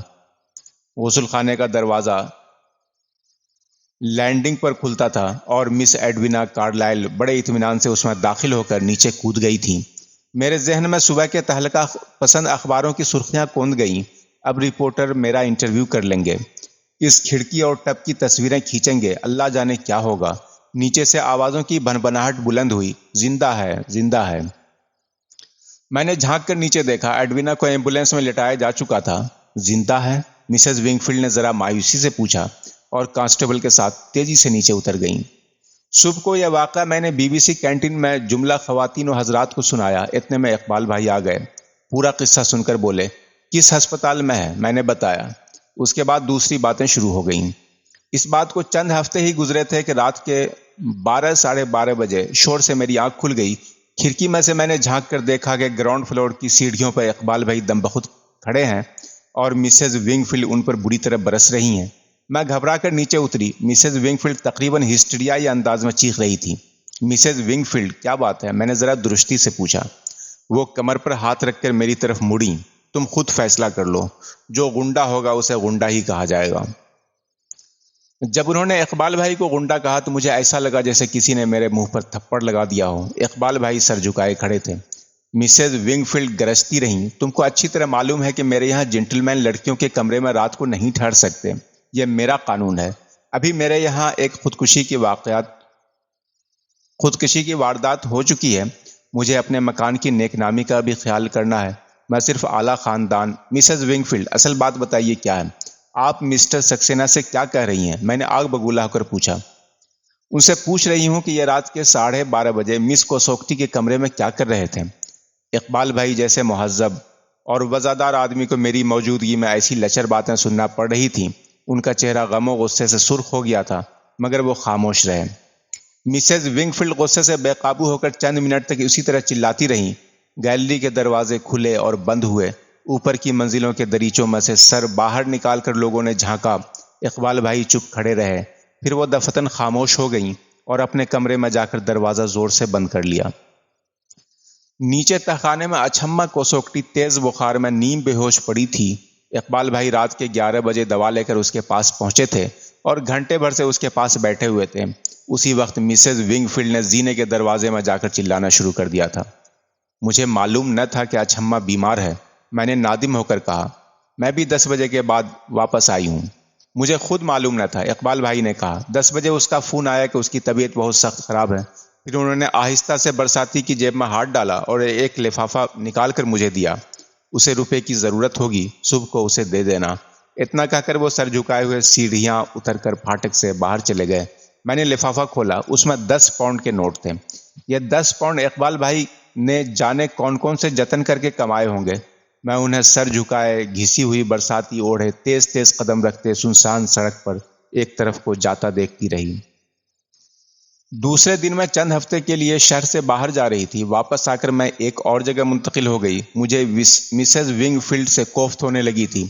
غسل خانے کا دروازہ لینڈنگ پر کھلتا تھا اور مس ایڈوینا کارلائل بڑے اطمینان سے اس میں داخل ہو کر نیچے کود گئی تھی۔ میرے ذہن میں صبح کے تہلکہ پسند اخباروں کی سرخیاں کوند گئیں۔ اب رپورٹر میرا انٹرویو کر لیں گے، اس کھڑکی اور ٹب کی تصویریں کھینچیں گے، اللہ جانے کیا ہوگا۔ نیچے سے آوازوں کی بھنبھناہٹ بلند ہوئی، زندہ ہے، زندہ ہے۔ میں نے جھانک کر نیچے دیکھا، ایڈوینا کو ایمبولینس میں لٹایا جا چکا تھا۔ زندہ ہے؟ مسز ونگ فیلڈ نے ذرا مایوسی سے پوچھا اور کانسٹیبل کے ساتھ تیزی سے نیچے اتر گئیں۔ صبح کو یہ واقعہ میں نے BBC کینٹین میں جملہ خواتین و حضرات کو سنایا۔ اتنے میں اقبال بھائی آ گئے، پورا قصہ سن کر بولے، کس ہسپتال میں ہے؟ میں نے بتایا۔ اس کے بعد دوسری باتیں شروع ہو گئیں۔ اس بات کو چند ہفتے ہی گزرے تھے کہ رات کے 12-12:30 بجے شور سے میری آنکھ کھل گئی۔ کھڑکی میں سے میں نے جھانک کر دیکھا کہ گراؤنڈ فلور کی سیڑھیوں پر اقبال بھائی دم بخود کھڑے ہیں اور مسز ونگ فیلڈ ان پر بری طرح برس رہی ہیں۔ میں گھبرا کر نیچے اتری۔ مسز ونگ فیلڈ تقریباً ہسٹریائی انداز میں چیخ رہی تھی۔ مسز ونگ فیلڈ، کیا بات ہے؟ میں نے ذرا درستی سے پوچھا۔ وہ کمر پر ہاتھ رکھ کر میری طرف مڑی۔ تم خود فیصلہ کر لو، جو غنڈہ ہوگا اسے غنڈہ ہی کہا جائے گا۔ جب انہوں نے اقبال بھائی کو غنڈہ کہا تو مجھے ایسا لگا جیسے کسی نے میرے منہ پر تھپڑ لگا دیا ہو۔ اقبال بھائی سر جھکائے کھڑے تھے۔ مسز ونگ فیلڈ گرجتی رہیں، تم کو اچھی طرح معلوم ہے کہ میرے یہاں جنٹل مین لڑکیوں کے کمرے میں رات کو نہیں ٹھہر سکتے، یہ میرا قانون ہے۔ ابھی میرے یہاں ایک خودکشی کی واردات ہو چکی ہے، مجھے اپنے مکان کی نیک نامی کا بھی خیال کرنا ہے۔ میں صرف اعلیٰ خاندان۔ مسز ونگ فیلڈ، اصل بات بتائیے کیا ہے؟ آپ مسٹر سکسینہ سے کیا کہہ رہی ہیں؟ میں نے آگ بگولا ہو کر پوچھا۔ ان سے پوچھ رہی ہوں کہ یہ رات کے 12:30 بجے مس کوسوکٹی کے کمرے میں کیا کر رہے تھے؟ اقبال بھائی جیسے مہذب اور وزادار آدمی کو میری موجودگی میں ایسی لچر باتیں سننا پڑ رہی تھیں، ان کا چہرہ غم و غصے سے سرخ ہو گیا تھا، مگر وہ خاموش رہے۔ مسز ونگ فیلڈ غصے سے بے قابو ہو کر چند منٹ تک اسی طرح چلاتی رہیں۔ گیلری کے دروازے کھلے اور بند ہوئے۔ اوپر کی منزلوں کے دریچوں میں سے سر باہر نکال کر لوگوں نے جھانکا۔ اقبال بھائی چپ کھڑے رہے، پھر وہ دفتن خاموش ہو گئیں اور اپنے کمرے میں جا کر دروازہ زور سے بند کر لیا۔ نیچے تہخانے میں اچھمّا کوسوکٹی تیز بخار میں نیم بے ہوش پڑی تھی۔ اقبال بھائی رات کے 11 بجے دوا لے کر اس کے پاس پہنچے تھے اور گھنٹے بھر سے اس کے پاس بیٹھے ہوئے تھے۔ اسی وقت مسز ونگ فیلڈ نے زینے کے دروازے میں جا کر چلانا شروع کر دیا تھا۔ مجھے معلوم نہ تھا کہ اچھمّا بیمار ہے، میں نے نادم ہو کر کہا۔ میں بھی 10 بجے کے بعد واپس آئی ہوں، مجھے خود معلوم نہ تھا۔ اقبال بھائی نے کہا، 10 بجے اس کا فون آیا کہ اس کی طبیعت بہت سخت خراب ہے۔ پھر انہوں نے آہستہ سے برساتی کی جیب میں ہاتھ ڈالا اور ایک لفافہ نکال کر مجھے دیا۔ اسے روپے کی ضرورت ہوگی صبح کو اسے دے دینا۔ اتنا کہہ کر وہ سر جھکائے ہوئے سیڑھیاں اتر کر پھاٹک سے باہر چلے گئے۔ میں نے لفافہ کھولا، اس میں 10 پاؤنڈ کے نوٹ تھے۔ یہ 10 پاؤنڈ اقبال بھائی نے جانے کون کون سے جتن کر کے کمائے ہوں گے۔ میں انہیں سر جھکائے، گھسی ہوئی برساتی اوڑھے، تیز تیز قدم رکھتے سنسان سڑک پر ایک طرف کو جاتا دیکھتی رہی۔ دوسرے دن میں چند ہفتے کے لیے شہر سے باہر جا رہی تھی۔ واپس آ کر میں ایک اور جگہ منتقل ہو گئی۔ مجھے مسز ونگ فیلڈ سے کوفت ہونے لگی تھی۔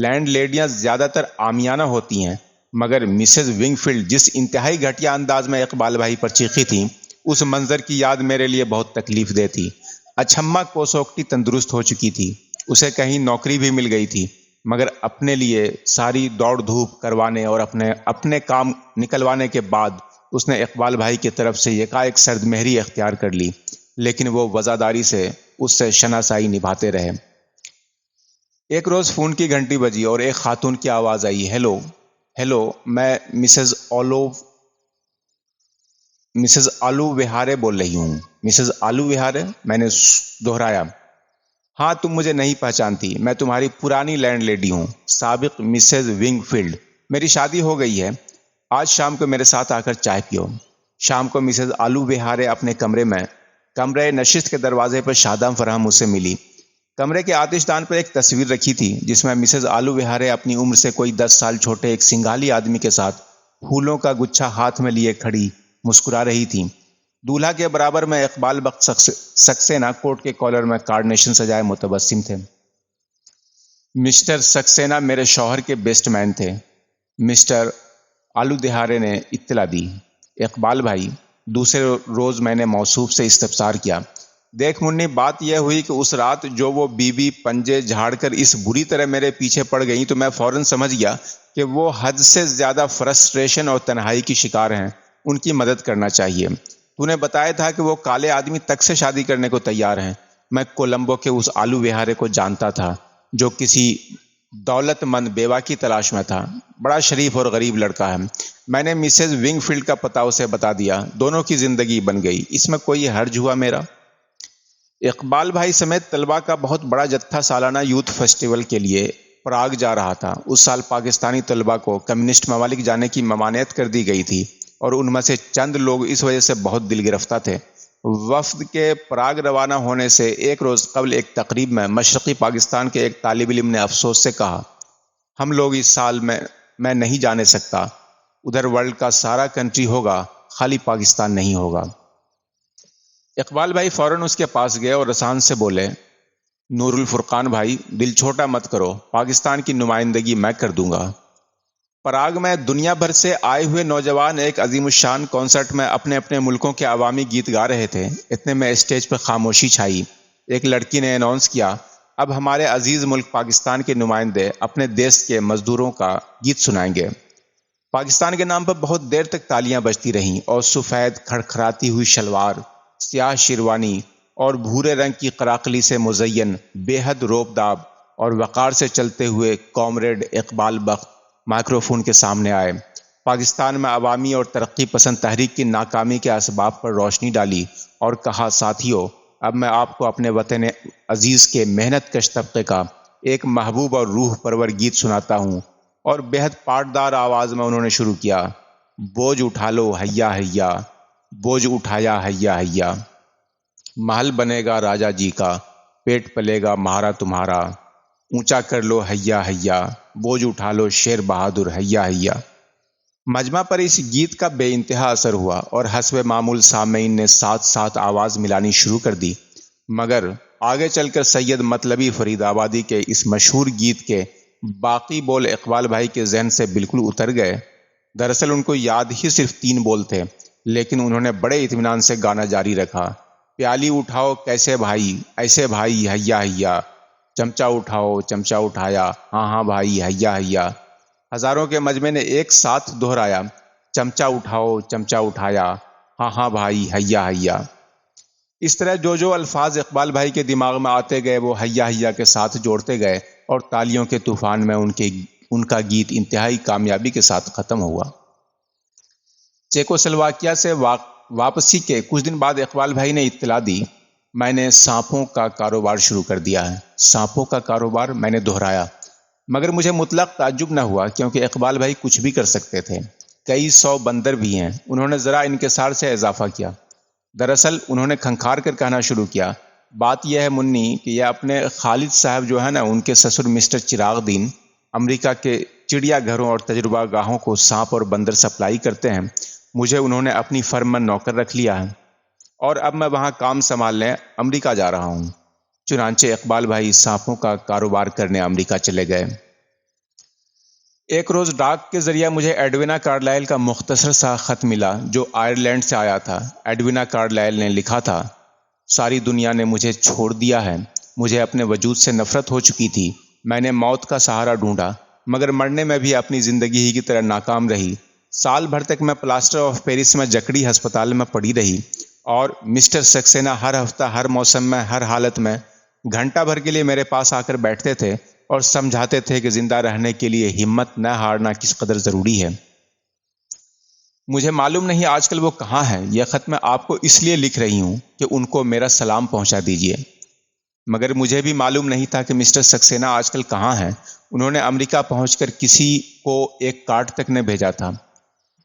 لینڈ لیڈیاں زیادہ تر عامیانہ ہوتی ہیں، مگر مسز ونگ فیلڈ جس انتہائی گھٹیا انداز میں اقبال بھائی پر چیخی تھی، اس منظر کی یاد میرے لیے بہت تکلیف دہ تھی۔ اچھمہ کوسوکٹی تندرست ہو چکی تھی، اسے کہیں نوکری بھی مل گئی تھی، مگر اپنے لیے ساری دوڑ دھوپ کروانے اور اپنے کام نکلوانے کے بعد اس نے اقبال بھائی کی طرف سے یکایک سرد مہری اختیار کر لی، لیکن وہ وزاداری سے اس سے شناسائی نبھاتے رہے۔ ایک روز فون کی گھنٹی بجی اور ایک خاتون کی آواز آئی، ہیلو، میں مسز آلو وہارے بول رہی ہوں۔ مسز آلو وہارے؟ میں نے دہرایا۔ ہاں، تم مجھے نہیں پہچانتی، میں تمہاری پرانی لینڈ لیڈی ہوں، سابق مسز ونگ فیلڈ۔ میری شادی ہو گئی ہے، آج شام کو میرے ساتھ آ کر چائے پیو۔ شام کو مسز آلو وہارے اپنے کمرے نشست کے دروازے پر شادام فراہم مجھ سے ملی۔ کمرے کے آتش دان پر ایک تصویر رکھی تھی جس میں مسز آلو وہارے اپنی عمر سے کوئی 10 سال چھوٹے ایک سنگھالی آدمی کے ساتھ پھولوں کا گچھا ہاتھ میں لیے کھڑی مسکرا رہی تھی۔ دولہا کے برابر میں اقبال بخت سکسینہ کوٹ کے کالر میں کارنیشن سجائے متبسم تھے۔ مسٹر سکسینہ میرے شوہر کے بیسٹ مین تھے، مسٹر آلو وہارے نے اطلاع دی۔ اقبال بھائی، دوسرے روز میں نے موصوف سے استفسار کیا۔ دیکھ منی، بات یہ ہوئی کہ اس رات جو وہ بی پنجے جھاڑ کر اس بری طرح میرے پیچھے پڑ گئیں تو میں فوراً سمجھ گیا کہ وہ حد سے زیادہ فرسٹریشن اور تنہائی کی شکار ہیں، ان کی مدد کرنا چاہیے۔ تو نے بتایا تھا کہ وہ کالے آدمی تک سے شادی کرنے کو تیار ہیں۔ میں کولمبو کے اس آلو وہارے کو جانتا تھا جو کسی دولت مند بیوہ کی تلاش میں تھا، بڑا شریف اور غریب لڑکا ہے۔ میں نے مسز ونگ فیلڈ کا پتہ اسے بتا دیا، دونوں کی زندگی بن گئی، اس میں کوئی حرج ہوا میرا؟ اقبال بھائی سمیت طلباء کا بہت بڑا جتھا سالانہ یوتھ فیسٹیول کے لیے پراگ جا رہا تھا۔ اس سال پاکستانی طلباء کو کمیونسٹ ممالک جانے کی ممانعت کر دی گئی تھی اور ان میں سے چند لوگ اس وجہ سے بہت دل گرفتہ تھے۔ وفد کے پراگ روانہ ہونے سے ایک روز قبل ایک تقریب میں مشرقی پاکستان کے ایک طالب علم نے افسوس سے کہا، ہم لوگ اس سال میں نہیں جانے سکتا، ادھر ورلڈ کا سارا کنٹری ہوگا، خالی پاکستان نہیں ہوگا۔ اقبال بھائی فوراً اس کے پاس گئے اور رسان سے بولے، نور الفرقان بھائی، دل چھوٹا مت کرو، پاکستان کی نمائندگی میں کر دوں گا۔ پراگ میں دنیا بھر سے آئے ہوئے نوجوان ایک عظیم الشان کنسرٹ میں اپنے اپنے ملکوں کے عوامی گیت گا رہے تھے۔ اتنے میں اسٹیج پر خاموشی چھائی۔ ایک لڑکی نے اناؤنس کیا، اب ہمارے عزیز ملک پاکستان کے نمائندے اپنے دیش کے مزدوروں کا گیت سنائیں گے۔ پاکستان کے نام پر بہت دیر تک تالیاں بجتی رہیں اور سفید کھڑکھڑاتی ہوئی شلوار، سیاہ شیروانی اور بھورے رنگ کی قراقلی سے مزین بے حد روب داب اور وقار سے چلتے ہوئے کامریڈ اقبال بخت مائکروفون کے سامنے آئے۔ پاکستان میں عوامی اور ترقی پسند تحریک کی ناکامی کے اسباب پر روشنی ڈالی اور کہا، ساتھیو، اب میں آپ کو اپنے وطن عزیز کے محنت کش طبقے کا ایک محبوب اور روح پرور گیت سناتا ہوں۔ اور بے حد پاٹدار آواز میں انہوں نے شروع کیا، بوجھ اٹھا لو ہیا ہیا، بوجھ اٹھایا ہیا ہیا، محل بنے گا راجا جی کا، پیٹ پلے گا مہارا تمہارا، اونچا کر لو ہیا ہیا، بوجھ اٹھا لو شیر بہادر ہیا ہیا۔ مجمع پر اس گیت کا بے انتہا اثر ہوا اور حسب معمول سامعین نے ساتھ ساتھ آواز ملانی شروع کر دی، مگر آگے چل کر سید مطلبی فرید آبادی کے اس مشہور گیت کے باقی بول اقبال بھائی کے ذہن سے بالکل اتر گئے۔ دراصل ان کو یاد ہی صرف 3 بول تھے، لیکن انہوں نے بڑے اطمینان سے گانا جاری رکھا، پیالی اٹھاؤ کیسے بھائی، ایسے بھائی ہیا ہیا، چمچا اٹھاؤ چمچا اٹھایا، ہاں ہاں بھائی ہیا ہیا۔ ہزاروں کے مجمع نے ایک ساتھ دہرایا، چمچا اٹھاؤ چمچا اٹھایا، ہاں ہاں بھائی ہیا ہیا۔ اس طرح جو الفاظ اقبال بھائی کے دماغ میں آتے گئے وہ ہیا ہیا کے ساتھ جوڑتے گئے اور تالیوں کے طوفان میں ان کا گیت انتہائی کامیابی کے ساتھ ختم ہوا۔ چیکوسلواکیہ سے واپسی کے کچھ دن بعد اقبال بھائی نے اطلاع دی میں نے سانپوں کا کاروبار شروع کر دیا ہے۔ سانپوں کا کاروبار، میں نے دہرایا، مگر مجھے مطلق تعجب نہ ہوا کیونکہ اقبال بھائی کچھ بھی کر سکتے تھے۔ کئی 100 بندر بھی ہیں۔ انہوں نے ذرا انکسار سے اضافہ کیا۔ دراصل انہوں نے کھنکھار کر کہنا شروع کیا، بات یہ ہے منی کہ یہ اپنے خالد صاحب جو ہے نا، ان کے سسر مسٹر چراغ دین امریکہ کے چڑیا گھروں اور تجربہ گاہوں کو سانپ اور بندر سپلائی کرتے ہیں۔ مجھے انہوں نے اپنی فرم میں نوکر رکھ لیا ہے اور اب میں وہاں کام سنبھالنے امریکہ جا رہا ہوں۔ چنانچہ اقبال بھائی سانپوں کا کاروبار کرنے امریکہ چلے گئے۔ ایک روز ڈاک کے ذریعہ مجھے ایڈوینا کارلائل کا مختصر سا خط ملا جو آئرلینڈ سے آیا تھا۔ ایڈوینا کارلائل نے لکھا تھا، ساری دنیا نے مجھے چھوڑ دیا ہے، مجھے اپنے وجود سے نفرت ہو چکی تھی، میں نے موت کا سہارا ڈھونڈا مگر مرنے میں بھی اپنی زندگی ہی کی طرح ناکام رہی۔ سال بھر تک میں پلاسٹر آف پیرس میں جکڑی ہسپتال میں پڑی رہی اور مسٹر سکسینہ ہر ہفتہ، ہر موسم میں، ہر حالت میں گھنٹہ بھر کے لیے میرے پاس آ کر بیٹھتے تھے اور سمجھاتے تھے کہ زندہ رہنے کے لیے ہمت نہ ہارنا کس قدر ضروری ہے۔ مجھے معلوم نہیں آج کل وہ کہاں ہیں۔ یہ خط میں آپ کو اس لیے لکھ رہی ہوں کہ ان کو میرا سلام پہنچا دیجیے۔ مگر مجھے بھی معلوم نہیں تھا کہ مسٹر سکسینہ آج کل کہاں ہیں۔ انہوں نے امریکہ پہنچ کر کسی کو ایک کارڈ تک نہ بھیجا تھا۔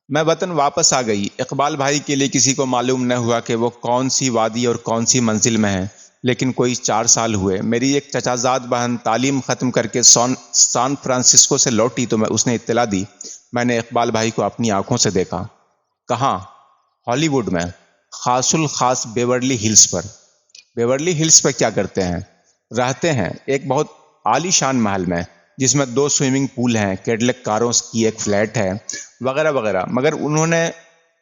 میں وطن واپس آ گئی۔ اقبال بھائی کے لیے کسی کو معلوم نہ ہوا کہ وہ کون سی وادی اور کون سی منزل میں ہیں، لیکن کوئی 4 سال ہوئے۔ میری ایک چچا زاد بہن تعلیم ختم کر کے سان فرانسسکو سے لوٹی تو اس نے اطلاع دی، میں نے اقبال بھائی کو اپنی آنکھوں سے دیکھا۔ کہاں؟ ہالی ووڈ میں، خاص الخاص بیورلی ہلز پر۔ بیورلی ہلز پر کیا کرتے ہیں؟ رہتے ہیں ایک بہت عالی شان محل میں جس میں 2 سوئمنگ پول ہیں، کیڈلک کاروں کی ایک فلیٹ ہے، وغیرہ وغیرہ۔ مگر انہوں نے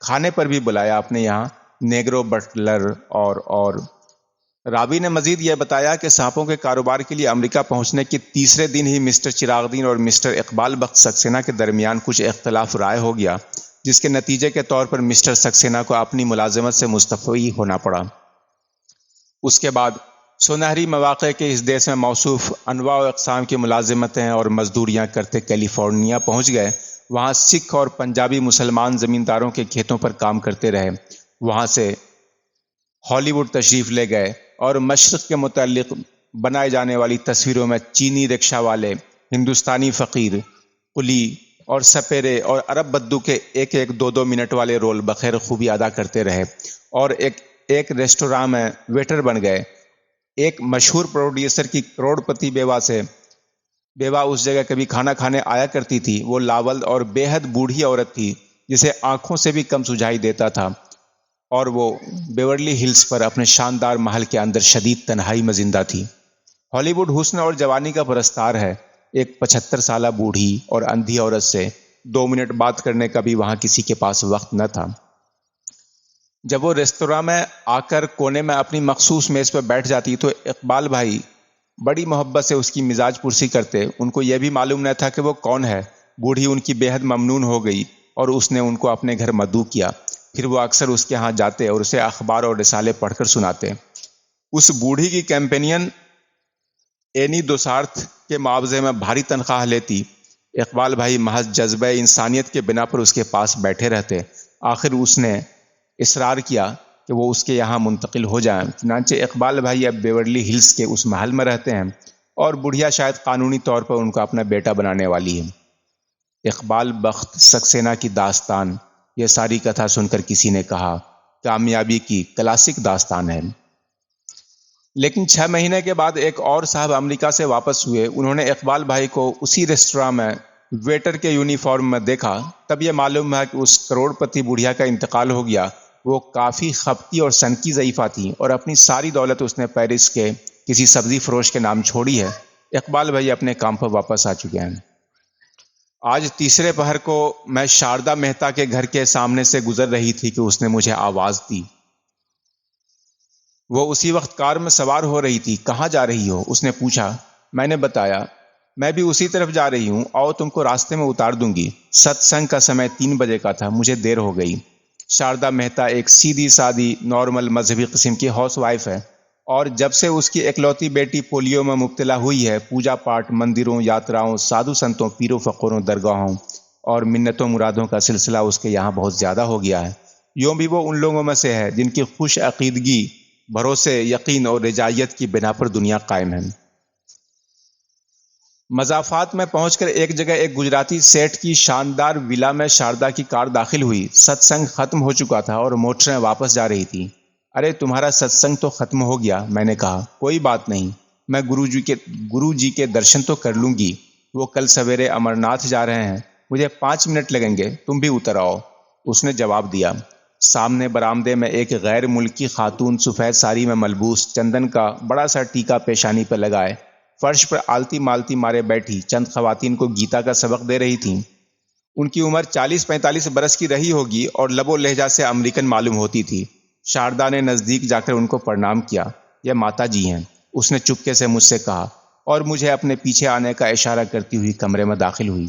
کھانے پر بھی بلایا اپنے یہاں نیگرو بٹلر اور راوی نے مزید یہ بتایا کہ سانپوں کے کاروبار کے لیے امریکہ پہنچنے کے تیسرے دن ہی مسٹر چراغ دین اور مسٹر اقبال بخت سکسینہ کے درمیان کچھ اختلاف رائے ہو گیا، جس کے نتیجے کے طور پر مسٹر سکسینہ کو اپنی ملازمت سے مستعفی ہونا پڑا۔ اس کے بعد سنہری مواقع کے اس دیش میں موصوف انواع و اقسام کی ملازمتیں اور مزدوریاں کرتے کیلیفورنیا پہنچ گئے۔ وہاں سکھ اور پنجابی مسلمان زمینداروں کے کھیتوں پر کام کرتے رہے۔ وہاں سے ہالی ووڈ تشریف لے گئے اور مشرق کے متعلق بنائے جانے والی تصویروں میں چینی رکشہ والے، ہندوستانی فقیر، قلی اور سپیرے اور عرب بدو کے ایک 2 منٹ والے رول بخیر خوبی ادا کرتے رہے اور ایک ریسٹوراں میں ویٹر بن گئے۔ ایک مشہور پروڈیوسر کی کروڑ پتی بیوہ اس جگہ کبھی کھانا کھانے آیا کرتی تھی۔ وہ لاول اور بے حد بوڑھی عورت تھی جسے آنکھوں سے بھی کم سجائی دیتا تھا اور وہ بیورلی ہلز پر اپنے شاندار محل کے اندر شدید تنہائی میں زندہ تھی۔ ہالی ووڈ حسن اور جوانی کا پرستار ہے۔ ایک 75 سالہ بوڑھی اور اندھی عورت سے 2 منٹ بات کرنے کا بھی وہاں کسی کے پاس وقت نہ تھا۔ جب وہ ریستوراں میں آ کر کونے میں اپنی مخصوص میز پر بیٹھ جاتی تو اقبال بھائی بڑی محبت سے اس کی مزاج پرسی کرتے۔ ان کو یہ بھی معلوم نہ تھا کہ وہ کون ہے۔ بوڑھی ان کی بے حد ممنون ہو گئی اور اس نے ان کو اپنے گھر مدعو کیا۔ پھر وہ اکثر اس کے ہاں جاتے اور اسے اخبار اور رسالے پڑھ کر سناتے۔ اس بوڑھی کی کیمپینین اینی دوسارتھ کے معاوضے میں بھاری تنخواہ لیتی۔ اقبال بھائی محض جذبہ انسانیت کے بنا پر اس کے پاس بیٹھے رہتے۔ آخر اس نے اصرار کیا کہ وہ اس کے یہاں منتقل ہو جائیں۔ چنانچہ اقبال بھائی اب بیورلی ہلز کے اس محل میں رہتے ہیں اور بڑھیا شاید قانونی طور پر ان کو اپنا بیٹا بنانے والی ہے۔ اقبال بخت سکسینہ کی داستان، یہ ساری کتھا سن کر کسی نے کہا، کامیابی کی کلاسک داستان ہے۔ لیکن 6 مہینے کے بعد ایک اور صاحب امریکہ سے واپس ہوئے۔ انہوں نے اقبال بھائی کو اسی ریستوراں میں ویٹر کے یونیفارم میں دیکھا۔ تب یہ معلوم ہوا کہ اس کروڑ پتی بڑھیا کا انتقال ہو گیا۔ وہ کافی خپتی اور سنکی ضعیفہ تھی اور اپنی ساری دولت اس نے پیرس کے کسی سبزی فروش کے نام چھوڑی ہے۔ اقبال بھائی اپنے کام پر واپس آ چکے ہیں۔ آج تیسرے پہر کو میں شاردا مہتا کے گھر کے سامنے سے گزر رہی تھی کہ اس نے مجھے آواز دی۔ وہ اسی وقت کار میں سوار ہو رہی تھی۔ کہاں جا رہی ہو؟ اس نے پوچھا۔ میں نے بتایا، میں بھی اسی طرف جا رہی ہوں، آؤ تم کو راستے میں اتار دوں گی۔ ست سنگ کا سمے 3 بجے کا تھا، مجھے دیر ہو گئی۔ شاردا مہتا ایک سیدھی سادی نارمل مذہبی قسم کی ہاؤس وائف ہے اور جب سے اس کی اکلوتی بیٹی پولیو میں مبتلا ہوئی ہے، پوجا پاٹ، مندروں، یاتراؤں، سادھو سنتوں، پیروں فقوروں، درگاہوں اور منتوں مرادوں کا سلسلہ اس کے یہاں بہت زیادہ ہو گیا ہے۔ یوں بھی وہ ان لوگوں میں سے ہے جن کی خوش عقیدگی بھروسے، یقین اور رجائیت کی بنا پر دنیا قائم ہے۔ مضافات میں پہنچ کر ایک جگہ ایک گجراتی سیٹ کی شاندار ولا میں شاردا کی کار داخل ہوئی۔ ست سنگ ختم ہو چکا تھا اور موٹریں واپس جا رہی تھی۔ ارے تمہارا ست سنگ تو ختم ہو گیا، میں نے کہا۔ کوئی بات نہیں، میں گرو جی کے درشن تو کر لوں گی۔ وہ کل سویرے امرناتھ جا رہے ہیں، مجھے 5 منٹ لگیں گے، تم بھی اتر آؤ، اس نے جواب دیا۔ سامنے برآمدے میں ایک غیر ملکی خاتون سفید ساری میں ملبوس، چندن کا بڑا سا ٹیکا پیشانی پہ لگائے، فرش پر آلتی مالتی مارے بیٹھی چند خواتین کو گیتا کا سبق دے رہی تھیں۔ ان کی عمر 40-45 برس کی رہی ہوگی اور لب و لہجہ سے امریکن معلوم ہوتی تھی۔ شاردا نے نزدیک جا کر ان کو پرنام کیا۔ یہ ماتا جی ہیں، اس نے چپکے سے مجھ سے کہا، اور مجھے اپنے پیچھے آنے کا اشارہ کرتی ہوئی کمرے میں داخل ہوئی۔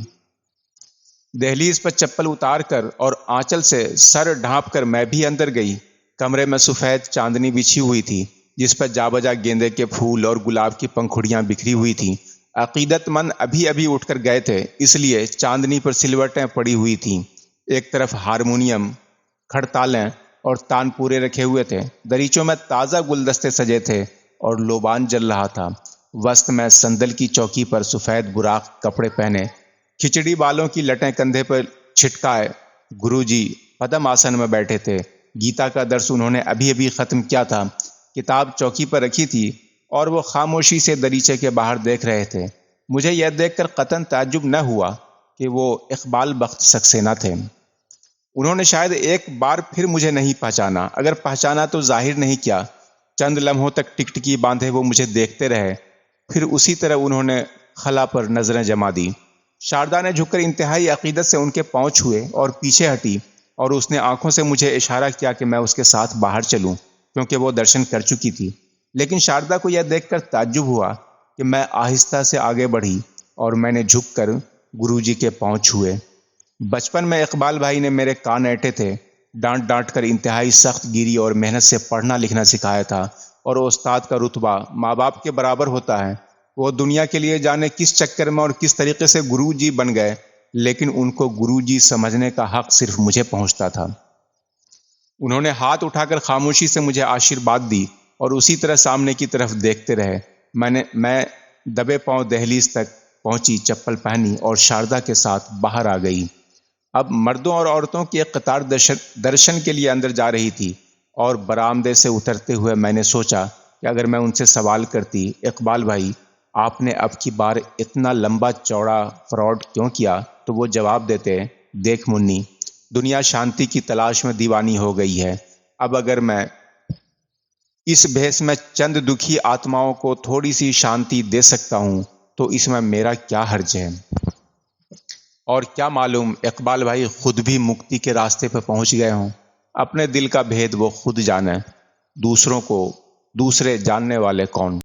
دہلیز پر چپل اتار کر اور آنچل سے سر ڈھانپ کر میں بھی اندر گئی۔ کمرے میں سفید چاندنی بچھی ہوئی تھی، جس پر جا بجا گیندے کے پھول اور گلاب کی پنکھڑیاں بکھری ہوئی تھیں۔ عقیدت مند ابھی اٹھ کر گئے تھے، اس لیے چاندنی پر سلوٹیں پڑی ہوئی تھیں۔ ایک طرف ہارمونیم، کھڑتالیں اور تان پورے رکھے ہوئے تھے، دریچوں میں تازہ گلدستے سجے تھے اور لوبان جل رہا تھا۔ وسط میں صندل کی چوکی پر سفید براق کپڑے پہنے، کھچڑی بالوں کی لٹیں کندھے پر چھٹکائے گرو جی پدم آسن میں بیٹھے تھے۔ گیتا کا درس انہوں نے ابھی ختم کیا تھا۔ کتاب چوکی پر رکھی تھی اور وہ خاموشی سے دریچے کے باہر دیکھ رہے تھے۔ مجھے یہ دیکھ کر قطعاً تعجب نہ ہوا کہ وہ اقبال بخت سکسینہ تھے۔ انہوں نے شاید ایک بار پھر مجھے نہیں پہچانا، اگر پہچانا تو ظاہر نہیں کیا۔ چند لمحوں تک ٹکٹکی باندھے وہ مجھے دیکھتے رہے، پھر اسی طرح انہوں نے خلا پر نظریں جما دی۔ شاردا نے جھک کر انتہائی عقیدت سے ان کے پاؤں چھوئے اور پیچھے ہٹی، اور اس نے آنکھوں سے مجھے اشارہ کیا کہ میں اس کے ساتھ باہر چلوں، کیونکہ وہ درشن کر چکی تھی۔ لیکن شاردا کو یہ دیکھ کر تعجب ہوا کہ میں آہستہ سے آگے بڑھی اور میں نے جھک کر گرو جی کے پاؤں چھوئے۔ بچپن میں اقبال بھائی نے میرے کان ایٹے تھے، ڈانٹ کر انتہائی سخت گیری اور محنت سے پڑھنا لکھنا سکھایا تھا، اور استاد کا رتبہ ماں باپ کے برابر ہوتا ہے۔ وہ دنیا کے لیے جانے کس چکر میں اور کس طریقے سے گرو جی بن گئے، لیکن ان کو گرو جی سمجھنے کا حق صرف مجھے پہنچتا تھا۔ انہوں نے ہاتھ اٹھا کر خاموشی سے مجھے آشیرواد دی اور اسی طرح سامنے کی طرف دیکھتے رہے۔ میں دبے پاؤں دہلیز تک پہنچی، چپل پہنی اور شاردا کے ساتھ باہر آ گئی۔ اب مردوں اور عورتوں کی ایک قطار درشن کے لیے اندر جا رہی تھی، اور برآمدے سے اترتے ہوئے میں نے سوچا کہ اگر میں ان سے سوال کرتی، اقبال بھائی آپ نے اب کی بار اتنا لمبا چوڑا فراڈ کیوں کیا، تو وہ جواب دیتے، دیکھ منی، دنیا شانتی کی تلاش میں دیوانی ہو گئی ہے۔ اب اگر میں اس بھیس میں چند دکھی آتماؤں کو تھوڑی سی شانتی دے سکتا ہوں تو اس میں میرا کیا حرج ہے؟ اور کیا معلوم اقبال بھائی خود بھی مکتی کے راستے پہ پہنچ گئے ہوں۔ اپنے دل کا بھید وہ خود جانے، دوسرے جاننے والے کون؟